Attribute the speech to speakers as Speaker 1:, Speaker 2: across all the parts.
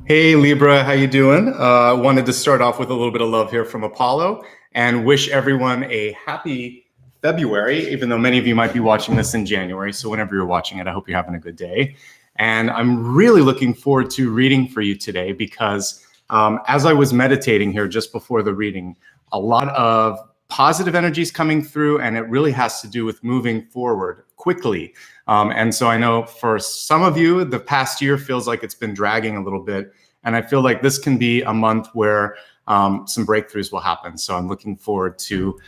Speaker 1: Hey Libra, how you doing? Wanted to start off with a little bit of love here from Apollo and wish everyone a happy February, even though many of you might be watching this in January. So whenever you're watching it, I hope you're having a good day. And I'm really looking forward to reading for you today because as I was meditating here just before the reading, a lot of positive energies coming through, and it really has to do with moving forward quickly. And so I know for some of you, the past year feels like it's been dragging a little bit. And I feel like this can be a month where some breakthroughs will happen. So I'm looking forward to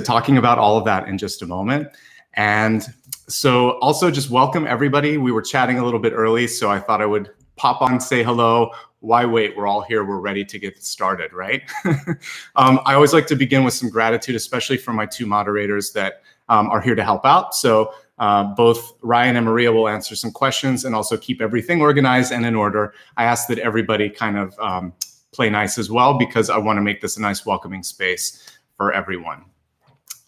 Speaker 1: talking about all of that in just a moment. And so also just welcome everybody. We were chatting a little bit early, so I thought I would pop on, say hello. Why wait? We're all here. We're ready to get started, right? I always like to begin with some gratitude, especially for my two moderators that are here to help out. So both Ryan and Maria will answer some questions and also keep everything organized and in order. I ask that everybody kind of play nice as well, because I want to make this a nice welcoming space for everyone.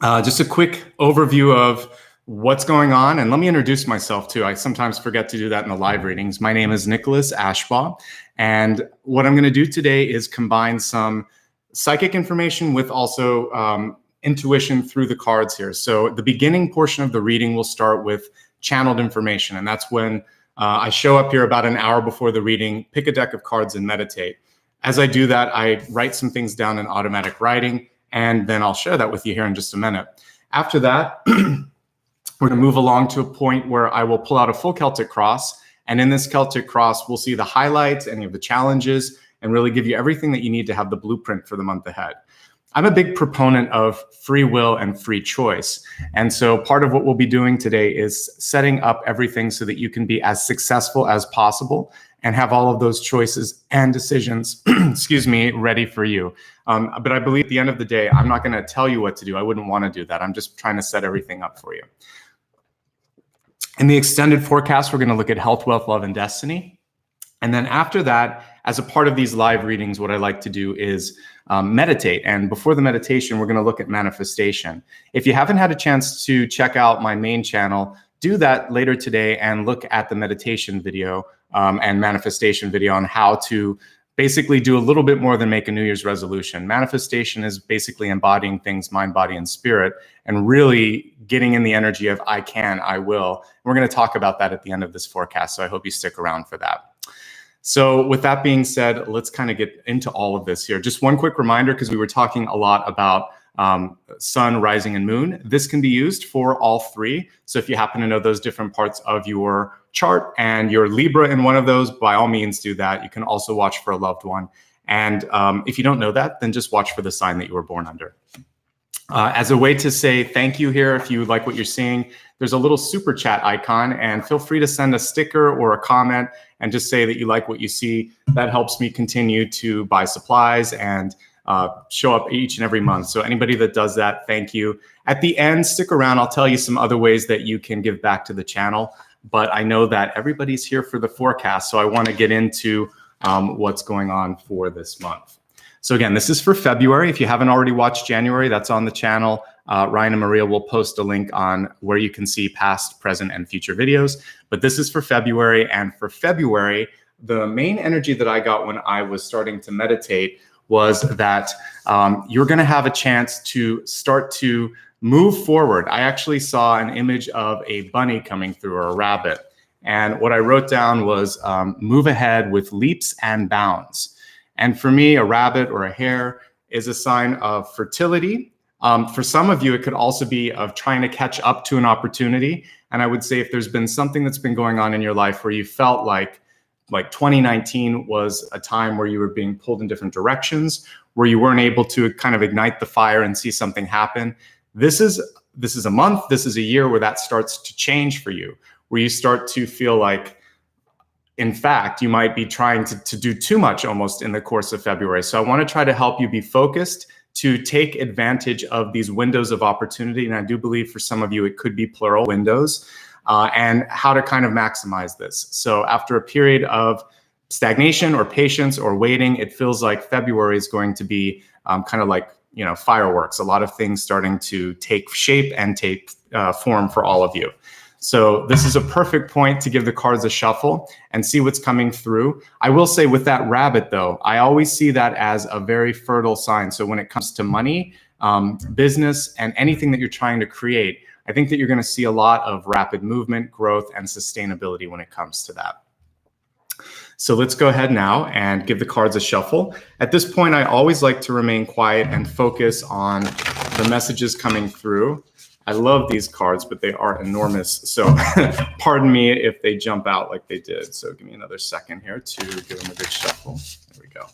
Speaker 1: Just a quick overview of what's going on. And let me introduce myself too. I sometimes forget to do that in the live readings. My name is Nicholas Ashbaugh. And what I'm going to do today is combine some psychic information with also intuition through the cards here. So the beginning portion of the reading will start with channeled information. And that's when I show up here about an hour before the reading, pick a deck of cards and meditate. As I do that, I write some things down in automatic writing, and then I'll share that with you here in just a minute. After that, we're going to move along to a point where I will pull out a full Celtic cross. And in this Celtic cross, we'll see the highlights, any of the challenges, and really give you everything that you need to have the blueprint for the month ahead. I'm a big proponent of free will and free choice. And so part of what we'll be doing today is setting up everything so that you can be as successful as possible and have all of those choices and decisions, excuse me, ready for you. But I believe at the end of the day, I'm not going to tell you what to do. I wouldn't want to do that. I'm just trying to set everything up for you. In the extended forecast, we're going to look at health, wealth, love, and destiny. And then after that, as a part of these live readings, what I like to do is meditate. And before the meditation, we're going to look at manifestation. If you haven't had a chance to check out my main channel, do that later today and look at the meditation video and manifestation video on how to basically do a little bit more than make a New Year's resolution. Manifestation is basically embodying things, mind, body, and spirit, and really getting in the energy of I can, I will. We're going to talk about that at the end of this forecast, so I hope you stick around for that. So with that being said, let's kind of get into all of this here. Just one quick reminder, because we were talking a lot about sun, rising, and moon. This can be used for all three. So if you happen to know those different parts of your chart and you're Libra in one of those, by all means do that. You can also watch for a loved one. And if you don't know that, then just watch for the sign that you were born under. As a way to say thank you here, if you like what you're seeing, there's a little super chat icon, and feel free to send a sticker or a comment and just say that you like what you see. That helps me continue to buy supplies and show up each and every month. So anybody that does that, thank you. At the end, stick around. I'll tell you some other ways that you can give back to the channel. But I know that everybody's here for the forecast, so I want to get into what's going on for this month. So again, this is for February. If you haven't already watched January, that's on the channel. Ryan and Maria will post a link on where you can see past, present, and future videos. But this is for February. And for February, the main energy that I got when I was starting to meditate was that you're going to have a chance to start to move forward. I actually saw an image of a bunny coming through, or a rabbit. And what I wrote down was move ahead with leaps and bounds. And for me, a rabbit or a hare is a sign of fertility. For some of you, it could also be of trying to catch up to an opportunity. And I would say if there's been something that's been going on in your life where you felt like 2019 was a time where you were being pulled in different directions, where you weren't able to kind of ignite the fire and see something happen. This is a month, this is a year where that starts to change for you, where you start to feel like, in fact, you might be trying to do too much almost in the course of February. So I want to try to help you be focused to take advantage of these windows of opportunity. And I do believe for some of you, it could be plural windows, and how to kind of maximize this. So after a period of stagnation or patience or waiting, it feels like February is going to be kind of like, fireworks, a lot of things starting to take shape and take form for all of you. So this is a perfect point to give the cards a shuffle and see what's coming through. I will say with that rabbit though, I always see that as a very fertile sign. So when it comes to money, business, and anything that you're trying to create, I think that you're going to see a lot of rapid movement, growth, and sustainability when it comes to that. So let's go ahead now and give the cards a shuffle. At this point, I always like to remain quiet and focus on the messages coming through. I love these cards, but they are enormous. So pardon me if they jump out like they did. So give me another second here to give them a good shuffle. There we go.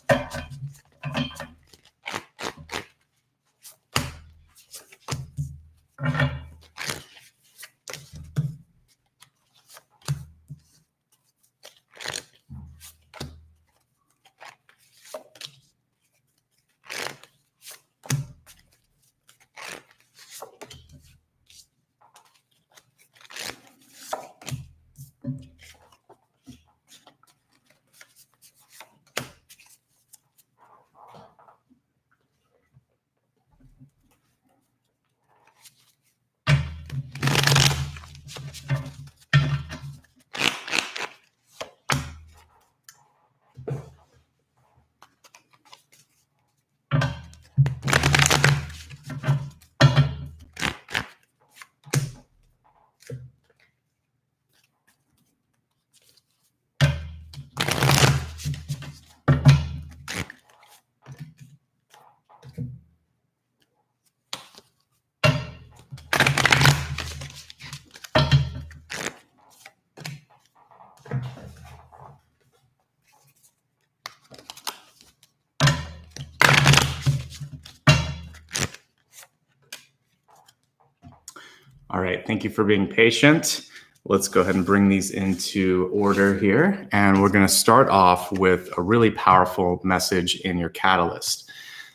Speaker 1: All right, thank you for being patient. Let's go ahead and bring these into order here. And we're going to start off with a really powerful message in your catalyst.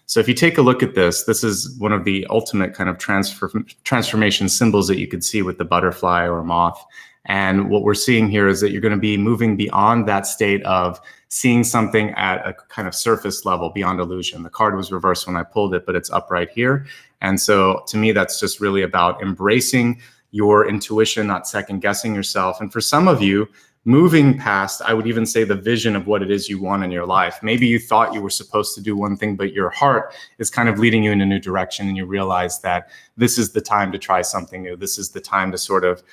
Speaker 1: So if you take a look at this, this is one of the ultimate kind of transformation symbols that you could see with the butterfly or moth. And what we're seeing here is that you're going to be moving beyond that state of seeing something at a kind of surface level, beyond illusion. The card was reversed when I pulled it, but it's upright here. And so to me, that's just really about embracing your intuition, not second guessing yourself. And for some of you, moving past, I would even say, the vision of what it is you want in your life. Maybe you thought you were supposed to do one thing, but your heart is kind of leading you in a new direction, and you realize that this is the time to try something new. This is the time to sort of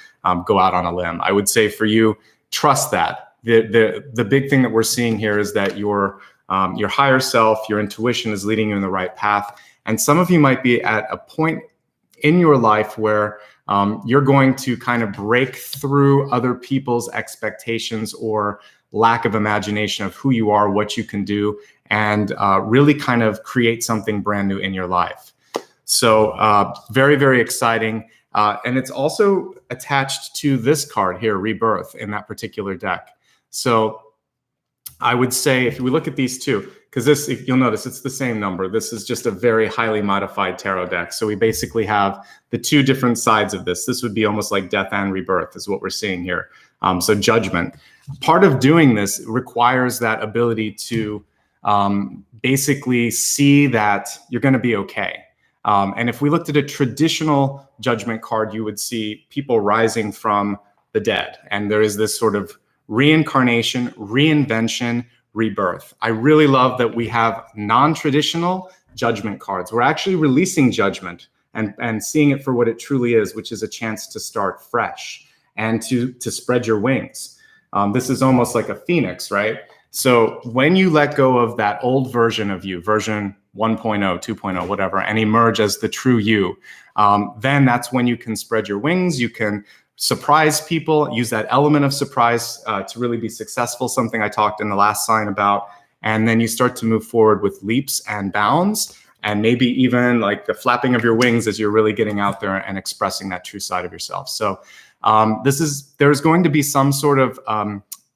Speaker 1: go out on a limb. I would say for you, trust that. The big thing that we're seeing here is that your higher self, your intuition is leading you in the right path. And some of you might be at a point in your life where you're going to kind of break through other people's expectations or lack of imagination of who you are, what you can do, and really kind of create something brand new in your life. So very, very exciting. And it's also attached to this card here, Rebirth, in that particular deck. So I would say if we look at these two, because this, if you'll notice, it's the same number. This is just a very highly modified tarot deck. So we basically have the two different sides of this. This would be almost like death and rebirth is what we're seeing here. So judgment. Part of doing this requires that ability to basically see that you're going to be okay. And if we looked at a traditional judgment card, you would see people rising from the dead. And there is this sort of reincarnation, reinvention, rebirth. I really love that we have non-traditional judgment cards. We're actually releasing judgment and seeing it for what it truly is, which is a chance to start fresh and to spread your wings. This is almost like a phoenix, right? So when you let go of that old version of you, version 1.0, 2.0, whatever, and emerge as the true you, then that's when you can spread your wings. You can surprise people, use that element of surprise to really be successful, something I talked in the last sign about. And then you start to move forward with leaps and bounds, and maybe even like the flapping of your wings as you're really getting out there and expressing that true side of yourself. So there's going to be some sort of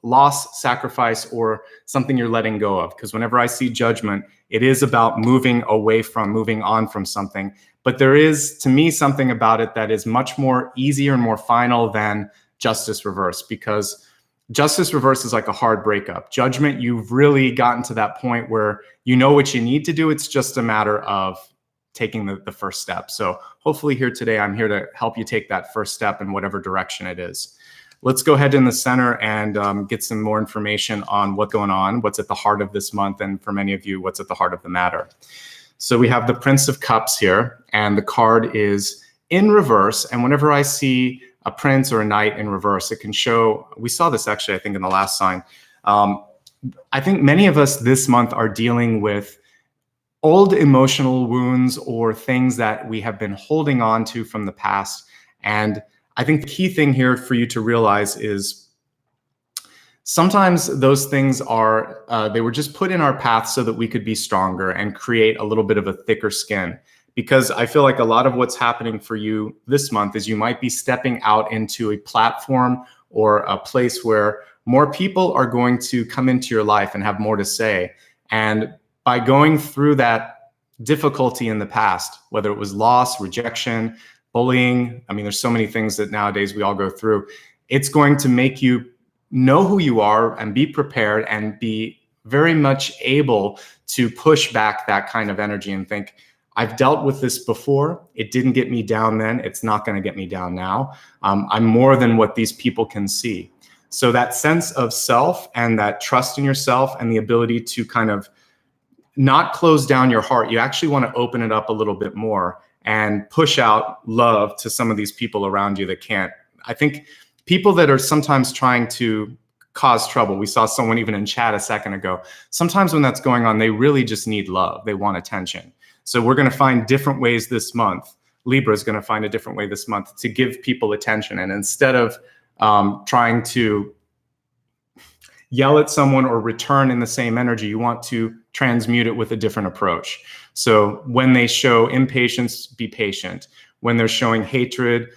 Speaker 1: loss, sacrifice, or something you're letting go of. Because whenever I see judgment, it is about moving on from something. But there is, to me, something about it that is much more easier and more final than justice reverse, because justice reverse is like a hard breakup. Judgment, you've really gotten to that point where you know what you need to do. It's just a matter of taking the first step. So hopefully here today, I'm here to help you take that first step in whatever direction it is. Let's go ahead in the center and get some more information on what's going on, what's at the heart of this month, and for many of you, what's at the heart of the matter. So we have the Prince of Cups here, and the card is in reverse. And whenever I see a prince or a knight in reverse, it can show, we saw this actually, I think, in the last sign. I think many of us this month are dealing with old emotional wounds or things that we have been holding on to from the past. And I think the key thing here for you to realize is sometimes those things are, they were just put in our path so that we could be stronger and create a little bit of a thicker skin. Because I feel like a lot of what's happening for you this month is you might be stepping out into a platform or a place where more people are going to come into your life and have more to say. And by going through that difficulty in the past, whether it was loss, rejection, bullying, I mean, there's so many things that nowadays we all go through, it's going to make you know who you are and be prepared and be very much able to push back that kind of energy and think, I've dealt with this before. It didn't get me down then. It's not going to get me down now. I'm more than what these people can see. So that sense of self and that trust in yourself and the ability to kind of not close down your heart, you actually want to open it up a little bit more and push out love to some of these people around you that can't. I think people that are sometimes trying to cause trouble, we saw someone even in chat a second ago, sometimes when that's going on, they really just need love. They want attention. So we're going to find different ways this month. Libra is going to find a different way this month to give people attention. And instead of trying to yell at someone or return in the same energy, you want to transmute it with a different approach. So when they show impatience, be patient. When they're showing hatred,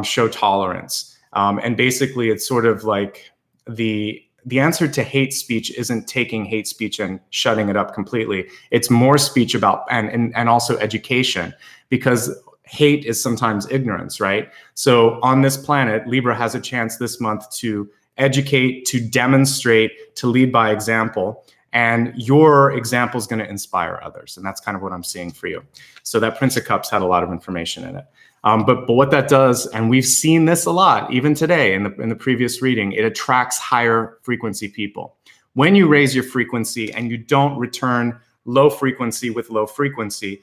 Speaker 1: show tolerance. And basically it's sort of like the answer to hate speech isn't taking hate speech and shutting it up completely. It's more speech about, and also education, because hate is sometimes ignorance, right? So on this planet, Libra has a chance this month to educate, to demonstrate, to lead by example. And your example is going to inspire others. And that's kind of what I'm seeing for you. So that Prince of Cups had a lot of information in it. But what that does, and we've seen this a lot, even today in the previous reading, it attracts higher frequency people. When you raise your frequency and you don't return low frequency with low frequency,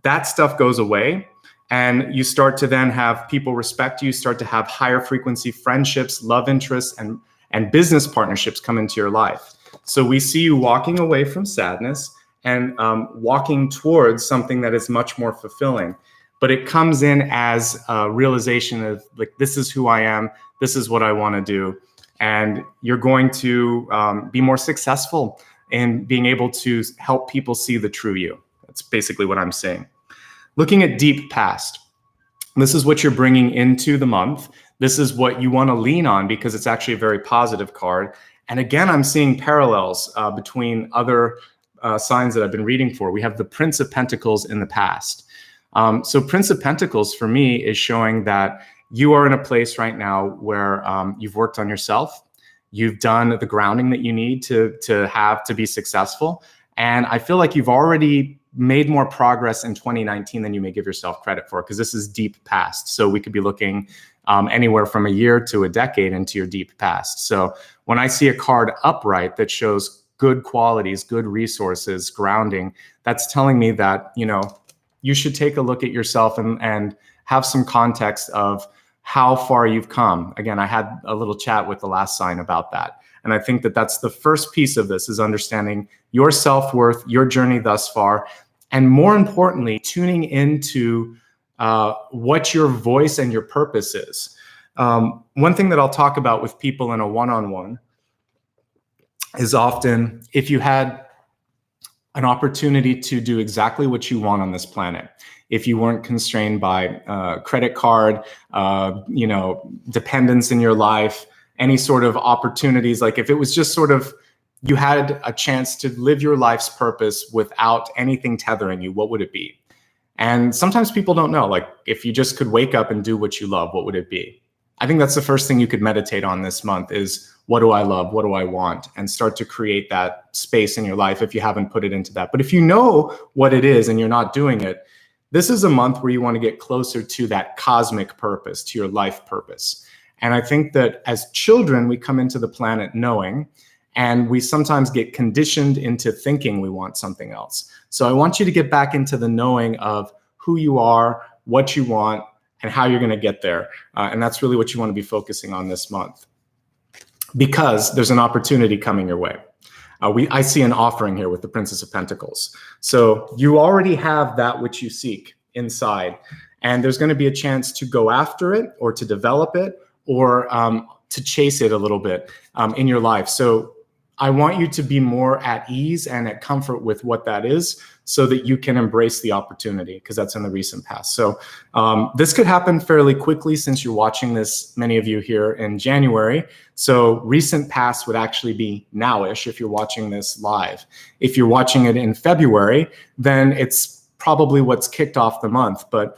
Speaker 1: that stuff goes away. And you start to then have people respect you, start to have higher frequency friendships, love interests, and business partnerships come into your life. So we see you walking away from sadness and walking towards something that is much more fulfilling. But it comes in as a realization of, like, this is who I am, this is what I want to do. And you're going to be more successful in being able to help people see the true you. That's basically what I'm saying. Looking at deep past, this is what you're bringing into the month. This is what you want to lean on because it's actually a very positive card. And again, I'm seeing parallels between other signs that I've been reading for. We have the Prince of Pentacles in the past. So Prince of Pentacles for me is showing that you are in a place right now where you've worked on yourself. You've done the grounding that you need to have to be successful. And I feel like you've already made more progress in 2019 than you may give yourself credit for, because this is deep past. So we could be looking anywhere from a year to a decade into your deep past. So when I see a card upright that shows good qualities, good resources, grounding, that's telling me that, you know, you should take a look at yourself and have some context of how far you've come. Again, I had a little chat with the last sign about that. And I think that that's the first piece of this, is understanding your self-worth, your journey thus far, and more importantly, tuning into what your voice and your purpose is. One thing that I'll talk about with people in a one-on-one is often if you had an opportunity to do exactly what you want on this planet, if you weren't constrained by credit card, dependence in your life, any sort of opportunities, like if it was just sort of, you had a chance to live your life's purpose without anything tethering you, what would it be? And sometimes people don't know, like if you just could wake up and do what you love, what would it be? I think that's the first thing you could meditate on this month is, what do I love? What do I want? And start to create that space in your life if you haven't put it into that. But if you know what it is and you're not doing it, This is a month where you want to get closer to that cosmic purpose, to your life purpose. And I think that as children, we come into the planet knowing, and we sometimes get conditioned into thinking we want something else. So I want you to get back into the knowing of who you are, what you want, and how you're going to get there. And that's really what you want to be focusing on this month, because there's an opportunity coming your way. I see an offering here with the Princess of Pentacles. So you already have that which you seek inside, and there's going to be a chance to go after it, or to develop it, or to chase it a little bit in your life. So I want you to be more at ease and at comfort with what that is, so that you can embrace the opportunity, because that's in the recent past. So this could happen fairly quickly, since you're watching this, many of you, here in January. So recent past would actually be nowish if you're watching this live. If you're watching it in February, then it's probably what's kicked off the month. But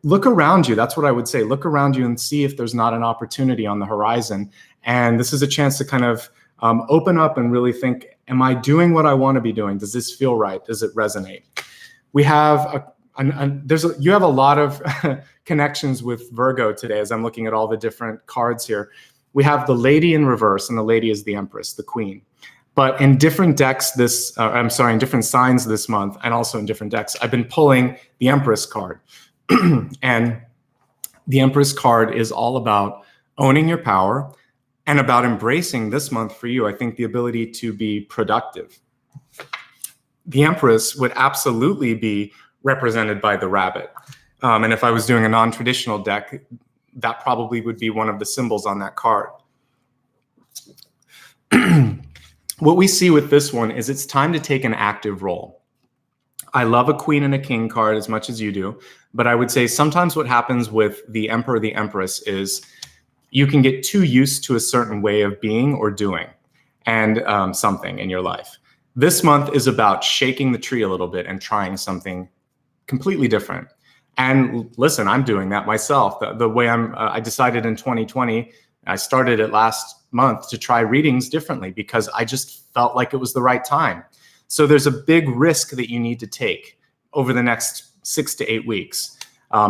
Speaker 1: look around you. That's what I would say. Look around you and see if there's not an opportunity on the horizon. And this is a chance to kind of open up and really think, am I doing what I want to be doing? Does this feel right? Does it resonate? We have you have a lot of connections with Virgo today, as I'm looking at all the different cards here. We have the Lady in reverse, and the Lady is the Empress, the Queen. But in different decks in different signs this month, and also in different decks, I've been pulling the Empress card. And the Empress card is all about owning your power, and about embracing this month for you, I think, the ability to be productive. The Empress would absolutely be represented by the rabbit. And if I was doing a non-traditional deck, that probably would be one of the symbols on that card. What we see with this one is it's time to take an active role. I love a Queen and a King card as much as you do, but I would say sometimes what happens with the Emperor, the Empress, is you can get too used to a certain way of being or doing and something in your life. This month is about shaking the tree a little bit and trying something completely different. And listen, I'm doing that myself. The way I decided in 2020, I started it last month to try readings differently, because I just felt like it was the right time. So there's a big risk that you need to take over the next 6 to 8 weeks.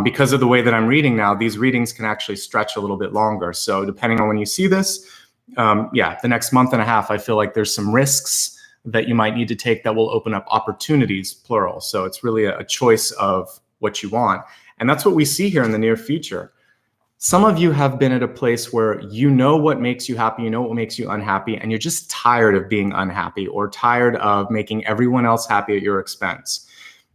Speaker 1: Because of the way that I'm reading now, these readings can actually stretch a little bit longer. So depending on when you see this, the next month and a half, I feel like there's some risks that you might need to take that will open up opportunities, plural. So it's really a choice of what you want. And that's what we see here in the near future. Some of you have been at a place where you know what makes you happy, you know what makes you unhappy, and you're just tired of being unhappy, or tired of making everyone else happy at your expense.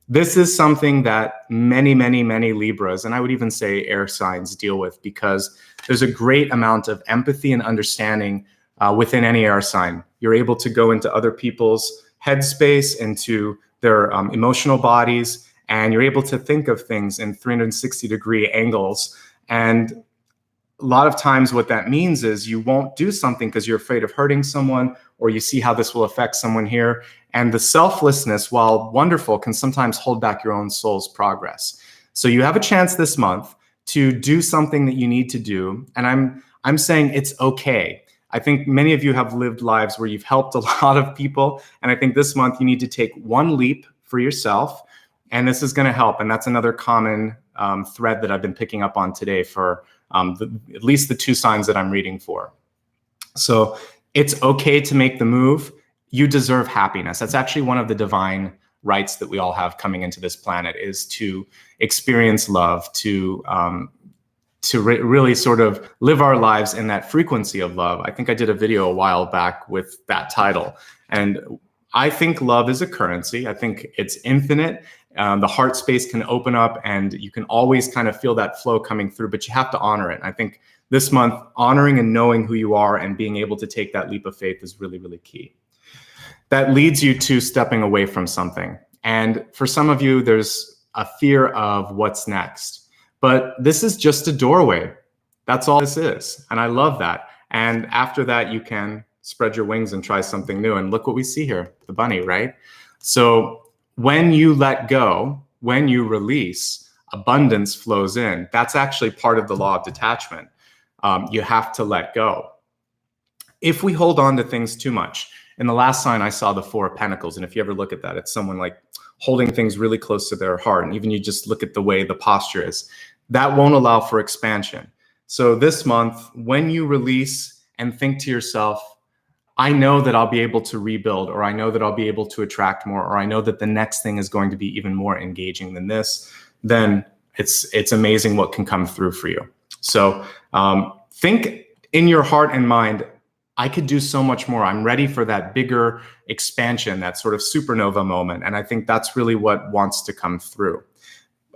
Speaker 1: This is something that many, many, many Libras, and I would even say air signs, deal with, because there's a great amount of empathy and understanding within any air sign. You're able to go into other people's headspace, into their emotional bodies, and you're able to think of things in 360-degree angles. And a lot of times what that means is you won't do something because you're afraid of hurting someone, or you see how this will affect someone here. And the selflessness, while wonderful, can sometimes hold back your own soul's progress. So you have a chance this month to do something that you need to do. And I'm saying it's okay. I think many of you have lived lives where you've helped a lot of people. And I think this month you need to take one leap for yourself. And this is going to help. And that's another common thread that I've been picking up on today for at least the 2 signs that I'm reading for. So it's okay to make the move. You deserve happiness. That's actually one of the divine rights that we all have coming into this planet, is to experience love, to really sort of live our lives in that frequency of love. I think I did a video a while back with that title. And I think love is a currency. I think it's infinite. The heart space can open up, and you can always kind of feel that flow coming through, but you have to honor it. And I think this month, honoring and knowing who you are and being able to take that leap of faith is really, really key. That leads you to stepping away from something. And for some of you, there's a fear of what's next. But this is just a doorway. That's all this is. And I love that. And after that, you can spread your wings and try something new. And look what we see here, the bunny, right? So when you let go, when you release, abundance flows in. That's actually part of the law of detachment. You have to let go. If we hold on to things too much, in the last sign I saw the 4 of Pentacles, and if you ever look at that, it's someone like holding things really close to their heart. And even you just look at the way the posture is, that won't allow for expansion. So this month, when you release and think to yourself, I know that I'll be able to rebuild, or I know that I'll be able to attract more, or I know that the next thing is going to be even more engaging than this, then it's amazing what can come through for you. So think in your heart and mind, I could do so much more. I'm ready for that bigger expansion, that sort of supernova moment. And I think that's really what wants to come through.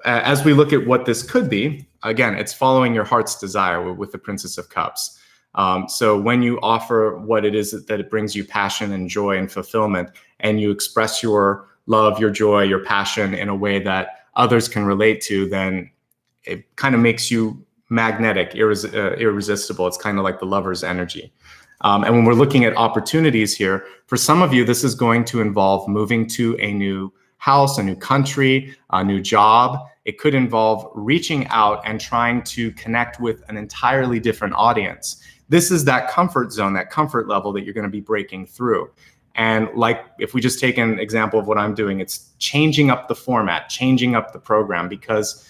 Speaker 1: As we look at what this could be, again, it's following your heart's desire with the Princess of Cups. So when you offer what it is that it brings you passion and joy and fulfillment, and you express your love, your joy, your passion in a way that others can relate to, then it kind of makes you magnetic, irresistible. It's kind of like the lover's energy. And when we're looking at opportunities here, for some of you, this is going to involve moving to a new house, a new country, a new job. It could involve reaching out and trying to connect with an entirely different audience. This is that comfort zone, that comfort level that you're going to be breaking through. And like, if we just take an example of what I'm doing, it's changing up the format, changing up the program, because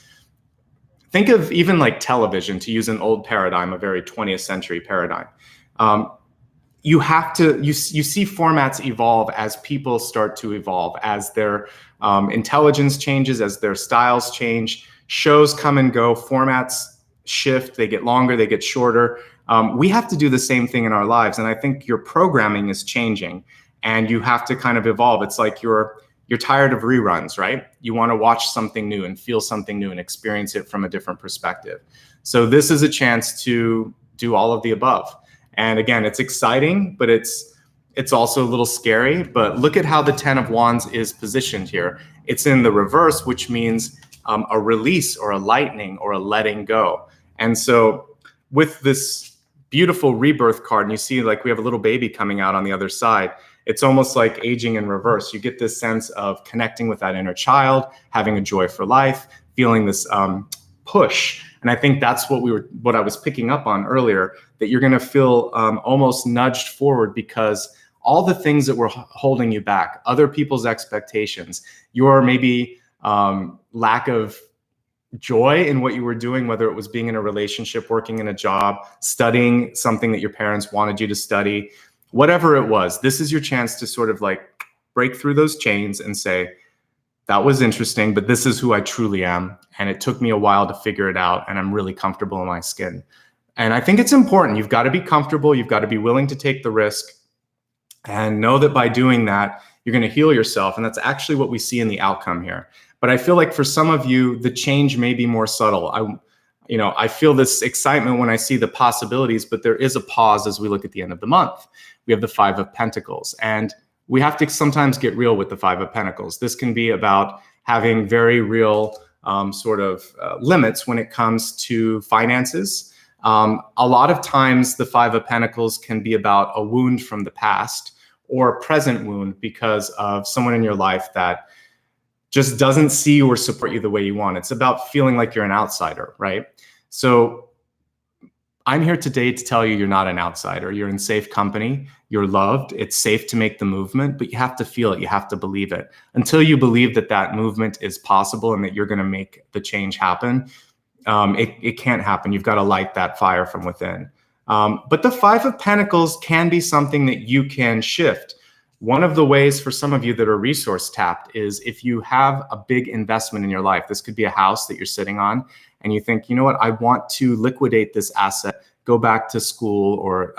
Speaker 1: think of even like television, to use an old paradigm, a very 20th century paradigm. You see formats evolve as people start to evolve, as their intelligence changes, as their styles change. Shows come and go, formats shift, they get longer, they get shorter. We have to do the same thing in our lives. And I think your programming is changing, and you have to kind of evolve. It's like you're tired of reruns, right? You want to watch something new and feel something new and experience it from a different perspective. So this is a chance to do all of the above. And again, it's exciting, but it's also a little scary. But look at how the 10 of Wands is positioned here. It's in the reverse, which means a release or a lightening or a letting go. And so with this beautiful rebirth card, and you see like we have a little baby coming out on the other side, it's almost like aging in reverse. You get this sense of connecting with that inner child, having a joy for life, feeling this push. And I think that's what I was picking up on earlier, that you're going to feel almost nudged forward, because all the things that were holding you back, other people's expectations, your maybe lack of joy in what you were doing, whether it was being in a relationship, working in a job, studying something that your parents wanted you to study, whatever it was, this is your chance to sort of like break through those chains and say, that was interesting, but this is who I truly am. And it took me a while to figure it out, and I'm really comfortable in my skin. And I think it's important. You've got to be comfortable. You've got to be willing to take the risk, and know that by doing that, you're going to heal yourself. And that's actually what we see in the outcome here. But I feel like for some of you, the change may be more subtle. I feel this excitement when I see the possibilities, but there is a pause as we look at the end of the month. We have the 5 of Pentacles, and we have to sometimes get real with the 5 of Pentacles. This can be about having very real limits when it comes to finances. A lot of times the 5 of Pentacles can be about a wound from the past, or a present wound because of someone in your life that just doesn't see you or support you the way you want. It's about feeling like you're an outsider, right? So I'm here today to tell you you're not an outsider. You're in safe company. You're loved. It's safe to make the movement, but you have to feel it. You have to believe it. Until you believe that that movement is possible and that you're going to make the change happen, it can't happen. You've got to light that fire from within. But the 5 of Pentacles can be something that you can shift. One of the ways for some of you that are resource tapped is if you have a big investment in your life. This could be a house that you're sitting on, and you think, you know what, I want to liquidate this asset, go back to school, or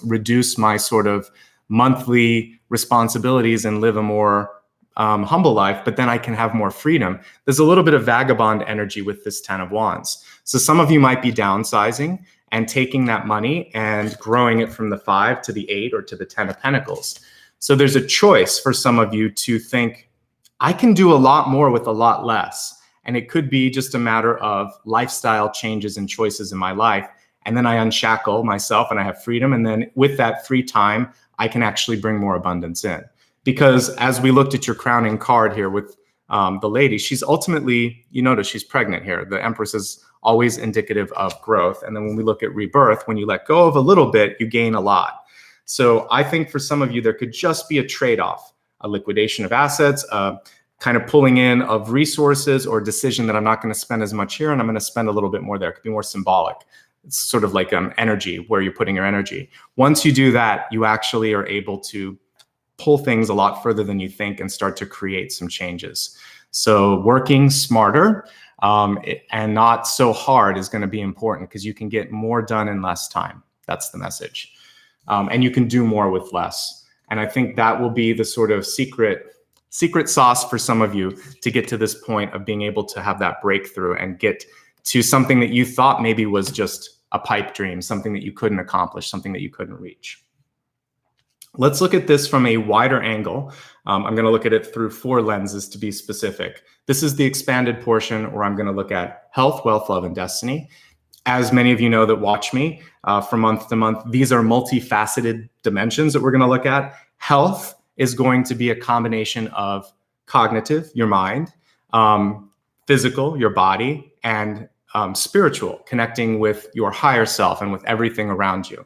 Speaker 1: reduce my sort of monthly responsibilities and live a more humble life, but then I can have more freedom. There's a little bit of vagabond energy with this 10 of Wands. So some of you might be downsizing and taking that money and growing it from the 5 to the 8 or to the 10 of Pentacles. So there's a choice for some of you to think, I can do a lot more with a lot less. And it could be just a matter of lifestyle changes and choices in my life. And then I unshackle myself and I have freedom. And then with that free time, I can actually bring more abundance in. Because as we looked at your crowning card here with the lady, she's ultimately, you notice she's pregnant here. The Empress is always indicative of growth. And then when we look at rebirth, when you let go of a little bit, you gain a lot. So I think for some of you, there could just be a trade-off, a liquidation of assets, kind of pulling in of resources or decision that I'm not going to spend as much here and I'm going to spend a little bit more there. It could be more symbolic. It's sort of like energy, where you're putting your energy. Once you do that, you actually are able to pull things a lot further than you think and start to create some changes. So working smarter and not so hard is going to be important, because you can get more done in less time. That's the message. And you can do more with less. And I think that will be the sort of secret sauce for some of you to get to this point of being able to have that breakthrough and get to something that you thought maybe was just a pipe dream, something that you couldn't accomplish, something that you couldn't reach. Let's look at this from a wider angle. I'm going to look at it through 4 lenses to be specific. This is the expanded portion where I'm going to look at health, wealth, love, and destiny. As many of you know that watch me from month to month, these are multifaceted dimensions that we're going to look at. Health is going to be a combination of cognitive, your mind, physical, your body, and spiritual, connecting with your higher self and with everything around you.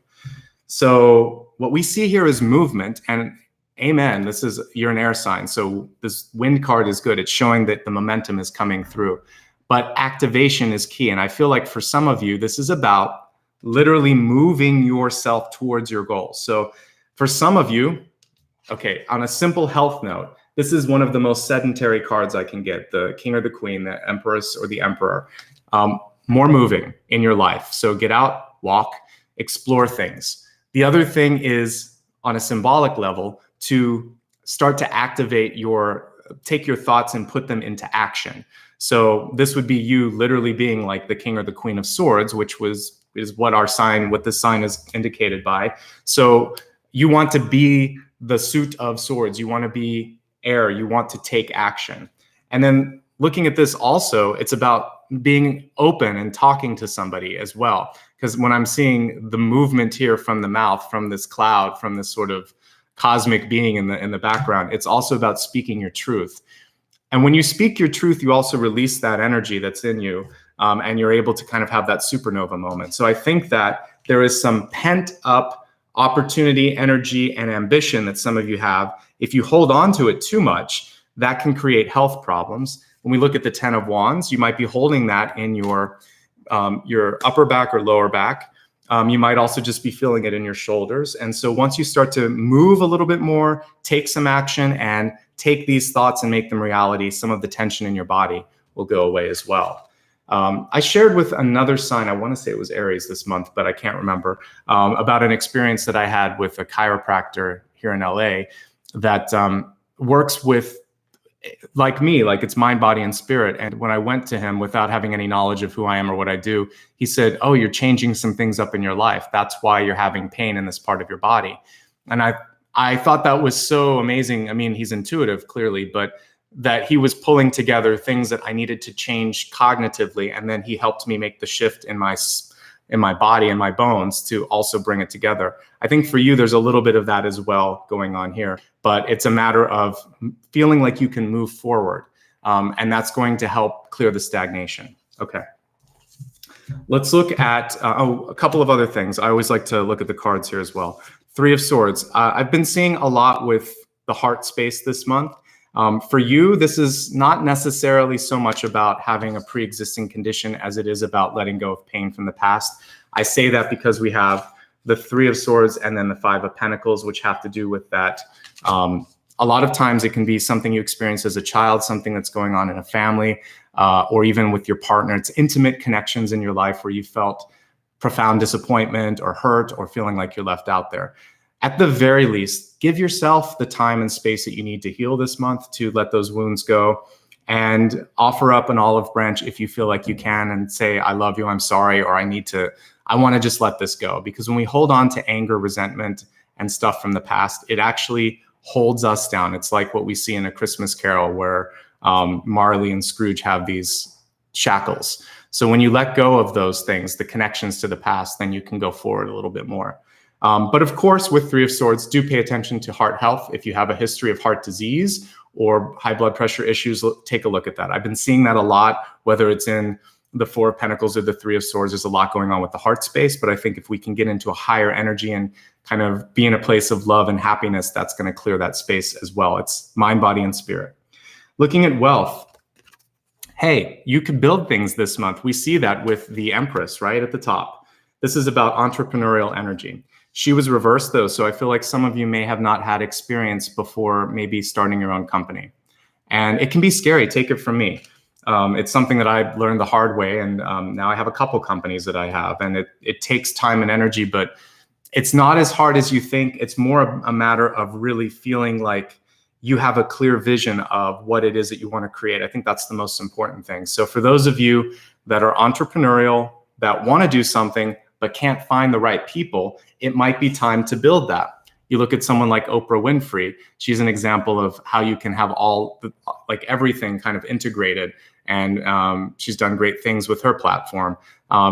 Speaker 1: So what we see here is movement, and amen, you're an air sign. So this wind card is good. It's showing that the momentum is coming through, but activation is key. And I feel like for some of you, this is about literally moving yourself towards your goals. So for some of you, okay, on a simple health note, this is one of the most sedentary cards I can get, the king or the queen, the empress or the emperor. More moving in your life. So get out, walk, explore things. The other thing is, on a symbolic level, to start to take your thoughts and put them into action. So this would be you literally being like the king or the queen of swords, which is what this sign is indicated by. So you want to be the suit of swords. You want to be air. You want to take action. And then looking at this also, it's about being open and talking to somebody as well. Because when I'm seeing the movement here from the mouth, from this cloud, from this sort of cosmic being in the background, it's also about speaking your truth. And when you speak your truth, you also release that energy that's in you, and you're able to kind of have that supernova moment. So I think that there is some pent up opportunity, energy, and ambition that some of you have. If you hold on to it too much, that can create health problems. When we look at the 10 of Wands, you might be holding that in your upper back or lower back. You might also just be feeling it in your shoulders. And so once you start to move a little bit more, take some action and take these thoughts and make them reality, some of the tension in your body will go away as well. I shared with another sign, I want to say it was Aries this month, but I can't remember, about an experience that I had with a chiropractor here in LA that works with, like me, like it's mind, body, and spirit. And when I went to him without having any knowledge of who I am or what I do, he said, "Oh, you're changing some things up in your life. That's why you're having pain in this part of your body." And I thought that was so amazing. I mean, he's intuitive, clearly, but that he was pulling together things that I needed to change cognitively. And then he helped me make the shift in my body and my bones to also bring it together. I think for you, there's a little bit of that as well going on here, but it's a matter of feeling like you can move forward. And that's going to help clear the stagnation. Okay. Let's look at a couple of other things. I always like to look at the cards here as well. 3 of Swords. I've been seeing a lot with the heart space this month. For you, this is not necessarily so much about having a pre-existing condition as it is about letting go of pain from the past. I say that because we have the 3 of Swords and then the 5 of Pentacles, which have to do with that. A lot of times it can be something you experience as a child, something that's going on in a family, or even with your partner. It's intimate connections in your life where you felt profound disappointment or hurt or feeling like you're left out there. At the very least, give yourself the time and space that you need to heal this month to let those wounds go, and offer up an olive branch if you feel like you can and say, "I love you, I'm sorry," or I want to just let this go. Because when we hold on to anger, resentment, and stuff from the past, it actually holds us down. It's like what we see in A Christmas Carol where Marley and Scrooge have these shackles. So when you let go of those things, the connections to the past, then you can go forward a little bit more. But of course, with 3 of Swords, do pay attention to heart health. If you have a history of heart disease or high blood pressure issues, take a look at that. I've been seeing that a lot, whether it's in the 4 of Pentacles or the 3 of Swords. There's a lot going on with the heart space, but I think if we can get into a higher energy and kind of be in a place of love and happiness, that's going to clear that space as well. It's mind, body, and spirit. Looking at wealth. Hey, you could build things this month. We see that with the Empress right at the top. This is about entrepreneurial energy. She was reversed though, so I feel like some of you may have not had experience before maybe starting your own company. And it can be scary, take it from me. It's something that I learned the hard way, and now I have a couple companies that I have, and it takes time and energy, but it's not as hard as you think. It's more a matter of really feeling like you have a clear vision of what it is that you want to create. I think that's the most important thing. So for those of you that are entrepreneurial, that want to do something, but can't find the right people, it might be time to build that. You look at someone like Oprah Winfrey. She's an example of how you can have like everything kind of integrated, and she's done great things with her platform.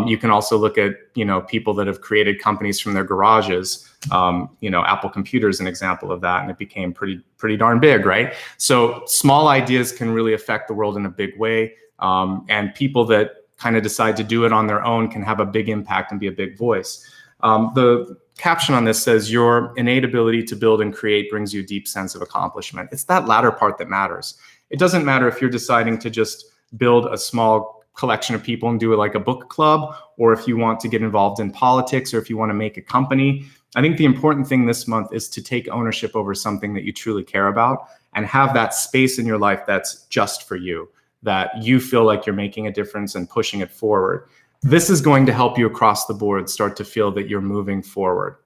Speaker 1: You can also look at people that have created companies from their garages. Apple Computer is an example of that, and it became pretty darn big, right? So small ideas can really affect the world in a big way, and people that kind of decide to do it on their own can have a big impact and be a big voice. The caption on this says, your innate ability to build and create brings you a deep sense of accomplishment. It's that latter part that matters. It doesn't matter if you're deciding to just build a small collection of people and do it like a book club, or if you want to get involved in politics, or if you want to make a company. I think the important thing this month is to take ownership over something that you truly care about and have that space in your life that's just for you, that you feel like you're making a difference and pushing it forward. This is going to help you across the board start to feel that you're moving forward.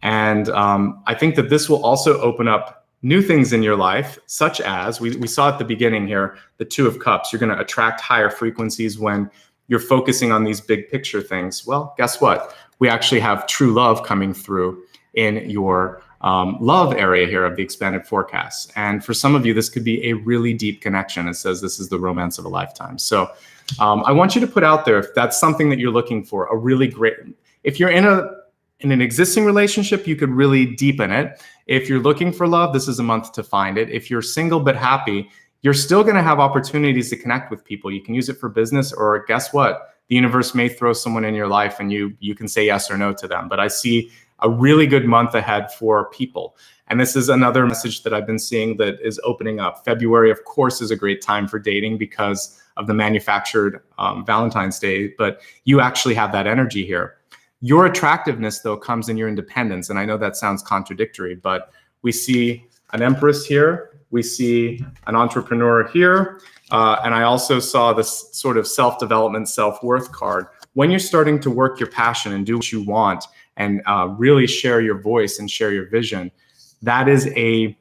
Speaker 1: And I think that this will also open up new things in your life, such as, we saw at the beginning here, the Two of Cups. You're going to attract higher frequencies when you're focusing on these big picture things. Well, guess what? We actually have true love coming through in your love area here of the expanded forecast. And for some of you, this could be a really deep connection. It says this is the romance of a lifetime. So I want you to put out there, if that's something that you're looking for, a really great, if you're in an existing relationship, you could really deepen it. If you're looking for love, this is a month to find it. If you're single but happy, you're still going to have opportunities to connect with people. You can use it for business, or guess what? The universe may throw someone in your life and you can say yes or no to them. But I see a really good month ahead for people. And this is another message that I've been seeing that is opening up. February, of course, is a great time for dating because of the manufactured Valentine's Day, but you actually have that energy here. Your attractiveness, though, comes in your independence. And I know that sounds contradictory, but we see an Empress here. We see an entrepreneur here. And I also saw this sort of self-development, self-worth card. When you're starting to work your passion and do what you want and really share your voice and share your vision, that is a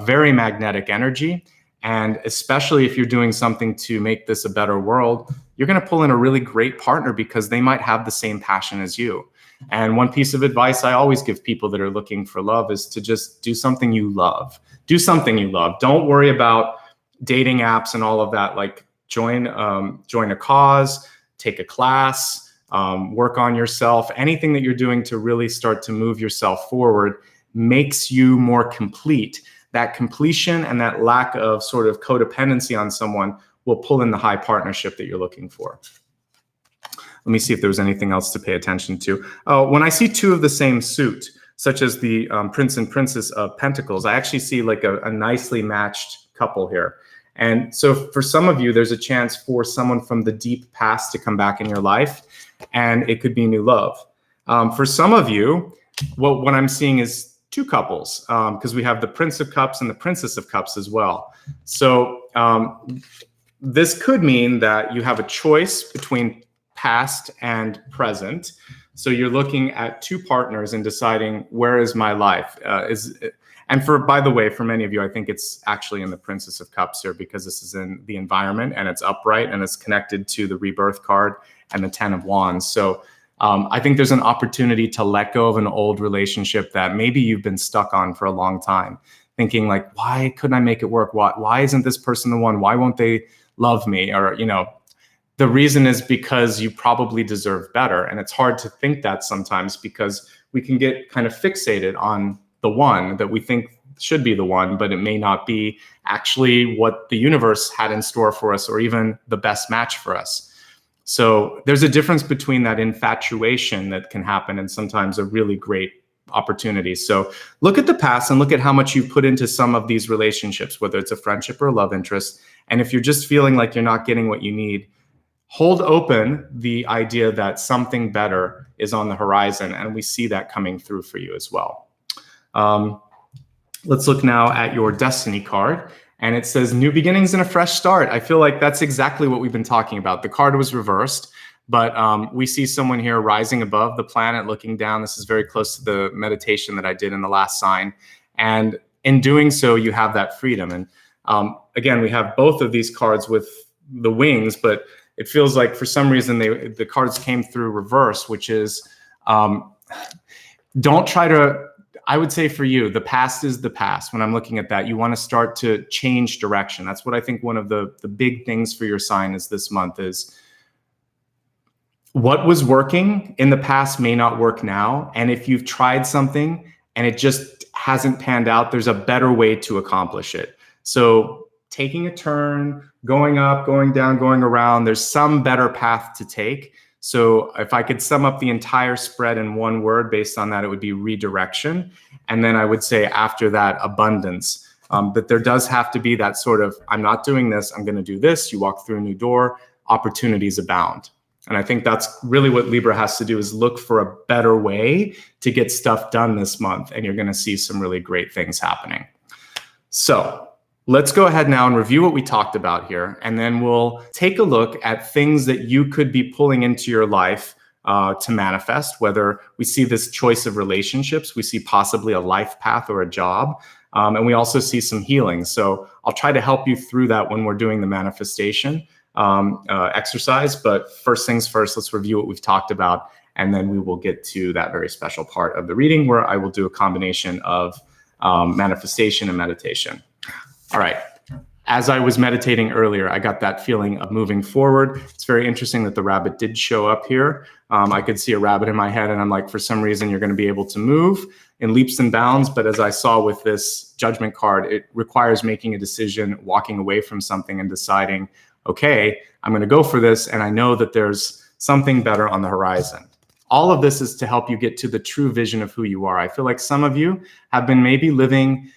Speaker 1: very magnetic energy. And especially if you're doing something to make this a better world, you're going to pull in a really great partner because they might have the same passion as you. And one piece of advice I always give people that are looking for love is to just do something you love. Do something you love. Don't worry about dating apps and all of that. Like join a cause, take a class, work on yourself. Anything that you're doing to really start to move yourself forward makes you more complete. That completion and that lack of sort of codependency on someone will pull in the high partnership that you're looking for. Let me see if there's anything else to pay attention to. When I see two of the same suit, such as the Prince and Princess of Pentacles, I actually see like a nicely matched couple here. And so for some of you, there's a chance for someone from the deep past to come back in your life, and it could be new love. For some of you, what I'm seeing is two couples, because we have the Prince of Cups and the Princess of Cups as well. So this could mean that you have a choice between past and present. So you're looking at two partners and deciding, where is my life? By the way, for many of you, I think it's actually in the Princess of Cups here, because this is in the environment and it's upright and it's connected to the rebirth card and the 10 of Wands. So I think there's an opportunity to let go of an old relationship that maybe you've been stuck on for a long time, thinking like, why couldn't I make it work? Why isn't this person the one? Why won't they love me? Or, the reason is because you probably deserve better. And it's hard to think that sometimes, because we can get kind of fixated on the one that we think should be the one, but it may not be actually what the universe had in store for us, or even the best match for us. So there's a difference between that infatuation that can happen and sometimes a really great opportunities. So look at the past and look at how much you put into some of these relationships, whether it's a friendship or a love interest. And if you're just feeling like you're not getting what you need, hold open the idea that something better is on the horizon. And we see that coming through for you as well. Let's look now at your destiny card. And it says new beginnings and a fresh start. I feel like that's exactly what we've been talking about. The card was reversed, but we see someone here rising above the planet, looking down. This is very close to the meditation that I did in the last sign. And in doing so, you have that freedom. And again, we have both of these cards with the wings, but it feels like for some reason the cards came through reverse, which is don't try to, I would say for you, the past is the past. When I'm looking at that, you want to start to change direction. That's what I think one of the big things for your sign is this month is what was working in the past may not work now. And if you've tried something and it just hasn't panned out, there's a better way to accomplish it. So taking a turn, going up, going down, going around, there's some better path to take. So if I could sum up the entire spread in one word based on that, it would be redirection. And then I would say after that, abundance. That there does have to be that sort of, I'm not doing this, I'm going to do this. You walk through a new door, opportunities abound. And I think that's really what Libra has to do, is look for a better way to get stuff done this month. And you're going to see some really great things happening. So let's go ahead now and review what we talked about here, and then we'll take a look at things that you could be pulling into your life to manifest, whether we see this choice of relationships, we see possibly a life path or a job, and we also see some healing. So I'll try to help you through that when we're doing the manifestation exercise, but first things first, let's review what we've talked about, and then we will get to that very special part of the reading where I will do a combination of manifestation and meditation. All right. As I was meditating earlier, I got that feeling of moving forward. It's very interesting that the rabbit did show up here. I could see a rabbit in my head, and I'm like, for some reason, you're going to be able to move in leaps and bounds. But as I saw with this judgment card, it requires making a decision, walking away from something and deciding, okay, I'm going to go for this. And I know that there's something better on the horizon. All of this is to help you get to the true vision of who you are. I feel like some of you have been maybe living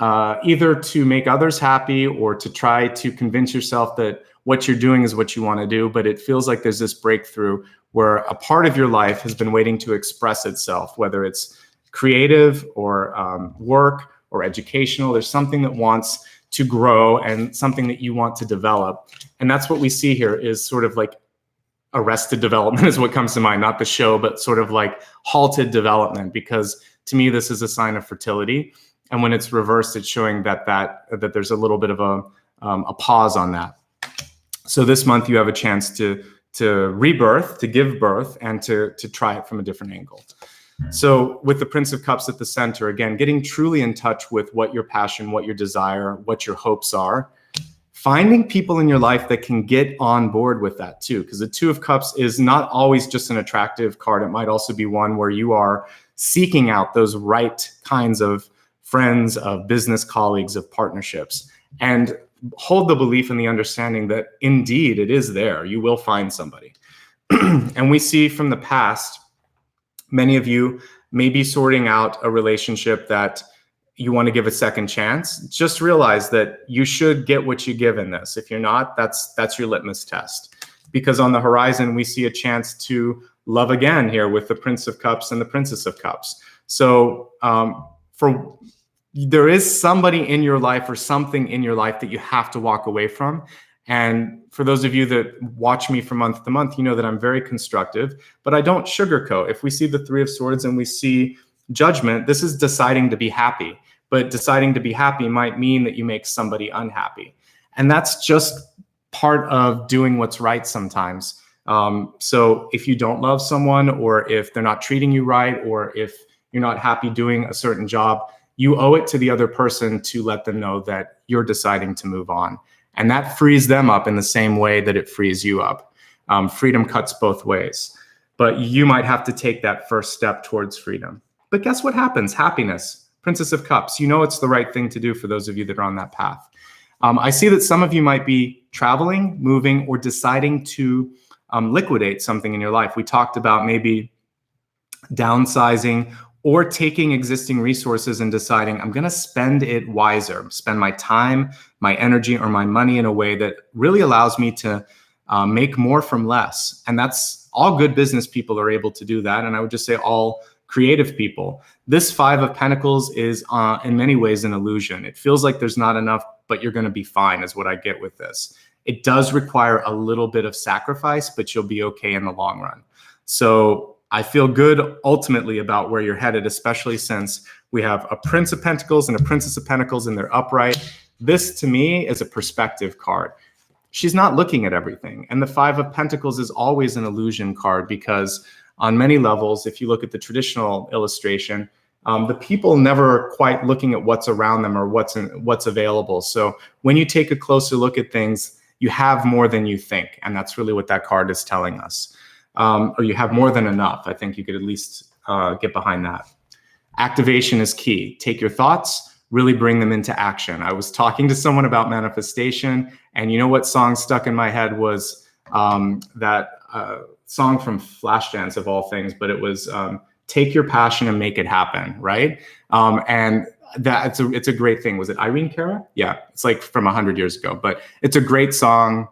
Speaker 1: either to make others happy or to try to convince yourself that what you're doing is what you want to do. But it feels like there's this breakthrough where a part of your life has been waiting to express itself, whether it's creative or work or educational. There's something that wants to grow and something that you want to develop. And that's what we see here is sort of like arrested development is what comes to mind, not the show, but sort of like halted development, because to me, this is a sign of fertility. And when it's reversed, it's showing that there's a little bit of a pause on that. So this month you have a chance to rebirth, to give birth, and to try it from a different angle. So with the Prince of Cups at the center, again, getting truly in touch with what your passion, what your desire, what your hopes are, finding people in your life that can get on board with that too, because the Two of Cups is not always just an attractive card. It might also be one where you are seeking out those right kinds of friends, of business colleagues, of partnerships, and hold the belief and the understanding that indeed it is there. You will find somebody. And we see from the past, many of you may be sorting out a relationship that you want to give a second chance. Just realize that you should get what you give in this. If you're not, that's your litmus test. Because on the horizon, we see a chance to love again here with the Prince of Cups and the Princess of Cups. So there is somebody in your life or something in your life that you have to walk away from. And for those of you that watch me from month to month, you know that I'm very constructive, but I don't sugarcoat. If we see the Three of Swords and we see judgment, this is deciding to be happy. But deciding to be happy might mean that you make somebody unhappy. And that's just part of doing what's right sometimes. So if you don't love someone, or if they're not treating you right, or if you're not happy doing a certain job, you owe it to the other person to let them know that you're deciding to move on. And that frees them up in the same way that it frees you up. Freedom cuts both ways. But you might have to take that first step towards freedom. But guess what happens? Happiness. Princess of Cups. You know it's the right thing to do for those of you that are on that path. I see that some of you might be traveling, moving, or deciding to liquidate something in your life. We talked about maybe downsizing or taking existing resources and deciding I'm going to spend it wiser, spend my time, my energy, or my money in a way that really allows me to make more from less. And that's all good business people are able to do that. And I would just say all creative people. This Five of Pentacles is in many ways an illusion. It feels like there's not enough, but you're going to be fine is what I get with this. It does require a little bit of sacrifice, but you'll be okay in the long run. So I feel good ultimately about where you're headed, especially since we have a Prince of Pentacles and a Princess of Pentacles and they're upright. This to me is a perspective card. She's not looking at everything. And the Five of Pentacles is always an illusion card because on many levels, if you look at the traditional illustration, the people never are quite looking at what's around them or what's available. So when you take a closer look at things, you have more than you think. And that's really what that card is telling us. Or you have more than enough. I think you could at least get behind that. Activation is key. Take your thoughts, really bring them into action. I was talking to someone about manifestation, and you know what song stuck in my head was that song from Flashdance of all things, but it was Take Your Passion and Make It Happen, right? And that it's a great thing. Was it Irene Cara? Yeah, it's like from 100 years ago, but it's a great song.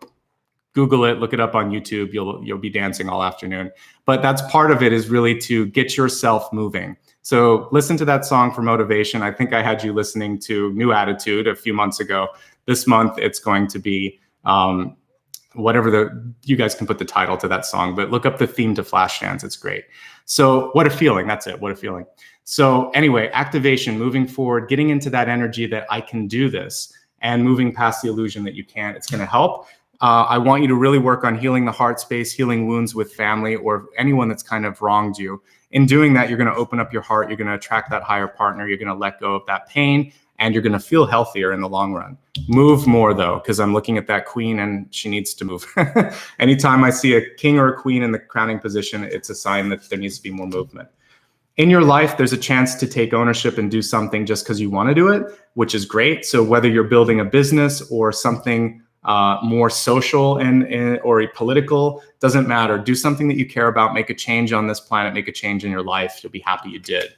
Speaker 1: Google it, look it up on YouTube. You'll be dancing all afternoon. But that's part of it, is really to get yourself moving. So listen to that song for motivation. I think I had you listening to New Attitude a few months ago. This month it's going to be whatever you guys can put the title to that song, but look up the theme to Flashdance. It's great. So what a feeling. That's it. What a feeling. So anyway, activation, moving forward, getting into that energy that I can do this and moving past the illusion that you can't. It's going to help. I want you to really work on healing the heart space, healing wounds with family or anyone that's kind of wronged you. In doing that, you're going to open up your heart. You're going to attract that higher partner. You're going to let go of that pain, and you're going to feel healthier in the long run. Move more, though, because I'm looking at that queen and she needs to move. Anytime I see a king or a queen in the crowning position, it's a sign that there needs to be more movement. In your life, there's a chance to take ownership and do something just because you want to do it, which is great. So whether you're building a business or something more social or political, doesn't matter. Do something that you care about, make a change on this planet, make a change in your life. You'll be happy you did.